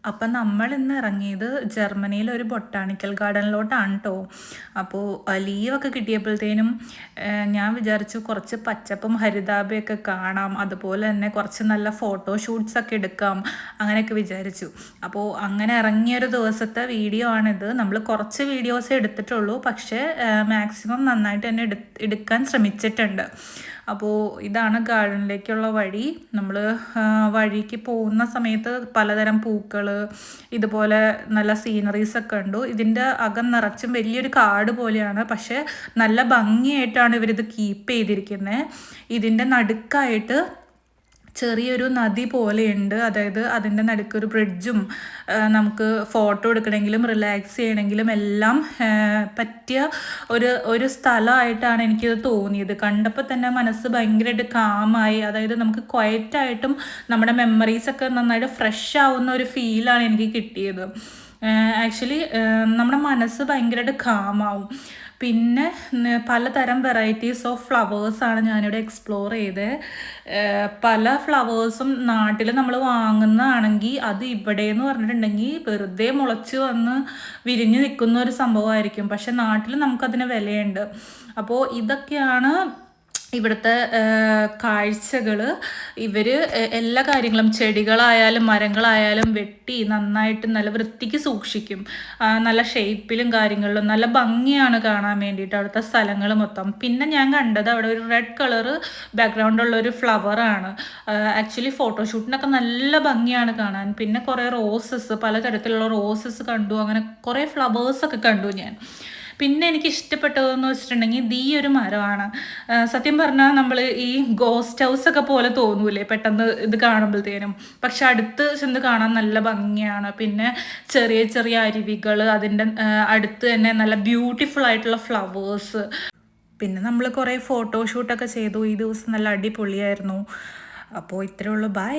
അപ്പം നമ്മൾ ഇന്ന് ഇറങ്ങിയത് ജർമ്മനിയിലെ ഒരു ബൊട്ടാണിക്കൽ ഗാർഡനിലോട്ടാണ് കേട്ടോ. അപ്പോൾ ലീവൊക്കെ കിട്ടിയപ്പോഴത്തേനും ഞാൻ വിചാരിച്ചു കുറച്ച് പച്ചപ്പും ഹരിതാഭയൊക്കെ കാണാം, അതുപോലെ തന്നെ കുറച്ച് നല്ല ഫോട്ടോഷൂട്ട്സൊക്കെ എടുക്കാം, അങ്ങനെയൊക്കെ വിചാരിച്ചു. അപ്പോൾ അങ്ങനെ ഇറങ്ങിയൊരു ദിവസത്തെ വീഡിയോ ആണിത്. നമ്മൾ കുറച്ച് വീഡിയോസേ എടുത്തിട്ടുള്ളൂ, പക്ഷേ മാക്സിമം നന്നായിട്ട് തന്നെ എടുക്കാൻ ശ്രമിച്ചിട്ടുണ്ട്. അപ്പോൾ ഇതാണ് ഗാർഡനിലേക്കുള്ള വഴി. നമ്മൾ വഴിക്ക് പോകുന്ന സമയത്ത് പലതരം പൂക്കൾ, ഇതുപോലെ നല്ല സീനറീസൊക്കെ ഉണ്ട്. ഇതിൻ്റെ അകം നിറച്ചും വലിയൊരു കാട് പോലെയാണ്, പക്ഷേ നല്ല ഭംഗിയായിട്ടാണ് ഇവരിത് കീപ്പ് ചെയ്തിരിക്കുന്നത്. ഇതിൻ്റെ നടുക്കായിട്ട് ചെറിയൊരു നദി പോലെയുണ്ട്, അതായത് അതിൻ്റെ നടുക്കൊരു ബ്രിഡ്ജും നമുക്ക് ഫോട്ടോ എടുക്കണമെങ്കിലും റിലാക്സ് ചെയ്യണമെങ്കിലും എല്ലാം പറ്റിയ ഒരു സ്ഥലമായിട്ടാണ് എനിക്കിത് തോന്നിയത്. കണ്ടപ്പോൾ തന്നെ മനസ്സ് ഭയങ്കരമായിട്ട് കാമായി, അതായത് നമുക്ക് ക്വയറ്റായിട്ടും നമ്മുടെ മെമ്മറീസൊക്കെ നന്നായിട്ട് ഫ്രഷ് ആവുന്ന ഒരു ഫീലാണ് എനിക്ക് കിട്ടിയത്. ആക്ച്വലി നമ്മുടെ മനസ്സ് ഭയങ്കരമായിട്ട് കാമാവും. പിന്നെ പലതരം വെറൈറ്റീസ് ഓഫ് ഫ്ലവേഴ്സാണ് ഞാനിവിടെ എക്സ്പ്ലോർ ചെയ്തത്. പല ഫ്ലവേഴ്സും നാട്ടിൽ നമ്മൾ വാങ്ങുന്നതാണെങ്കിൽ അത് ഇവിടെ എന്ന് പറഞ്ഞിട്ടുണ്ടെങ്കിൽ വെറുതെ മുളച്ച് വന്ന് വിരിഞ്ഞ് നിൽക്കുന്ന ഒരു സംഭവമായിരിക്കും, പക്ഷെ നാട്ടിൽ നമുക്കതിന് വിലയുണ്ട്. അപ്പോൾ ഇതൊക്കെയാണ് ഇവിടുത്തെ കാഴ്ചകൾ. ഇവർ എല്ലാ കാര്യങ്ങളും ചെടികളായാലും മരങ്ങളായാലും വെട്ടി നന്നായിട്ട് നല്ല വൃത്തിക്ക് സൂക്ഷിക്കും. നല്ല ഷേപ്പിലും കാര്യങ്ങളിലും നല്ല ഭംഗിയാണ് കാണാൻ വേണ്ടിയിട്ട് അവിടുത്തെ സ്ഥലങ്ങൾ മൊത്തം. പിന്നെ ഞാൻ കണ്ടത് അവിടെ ഒരു റെഡ് കളറ് ബാക്ക്ഗ്രൗണ്ടുള്ളൊരു ഫ്ലവറാണ്. ആക്ച്വലി ഫോട്ടോഷൂട്ടിനൊക്കെ നല്ല ഭംഗിയാണ് കാണാൻ. പിന്നെ കുറേ റോസസ്, പലതരത്തിലുള്ള റോസസ് കണ്ടു. അങ്ങനെ കുറേ ഫ്ലവേഴ്സൊക്കെ കണ്ടു ഞാൻ. പിന്നെ എനിക്ക് ഇഷ്ടപ്പെട്ടതെന്ന് വെച്ചിട്ടുണ്ടെങ്കിൽ ഈ ഒരു മരമാണ്. സത്യം പറഞ്ഞാൽ നമ്മൾ ഈ ഗോസ്റ്റ് ഹൗസൊക്കെ പോലെ തോന്നൂലേ പെട്ടെന്ന് ഇത് കാണുമ്പോഴത്തേനും, പക്ഷെ അടുത്ത് ചെന്ന് കാണാൻ നല്ല ഭംഗിയാണ്. പിന്നെ ചെറിയ ചെറിയ അരുവികൾ, അതിൻ്റെ അടുത്ത് തന്നെ നല്ല ബ്യൂട്ടിഫുൾ ആയിട്ടുള്ള ഫ്ലവേഴ്സ്. പിന്നെ നമ്മൾ കുറേ ഫോട്ടോഷൂട്ടൊക്കെ ചെയ്തു. ഈ ദിവസം നല്ല അടിപൊളിയായിരുന്നു. അപ്പോൾ ഇത്രയേ ഉള്ളൂ. ബൈ.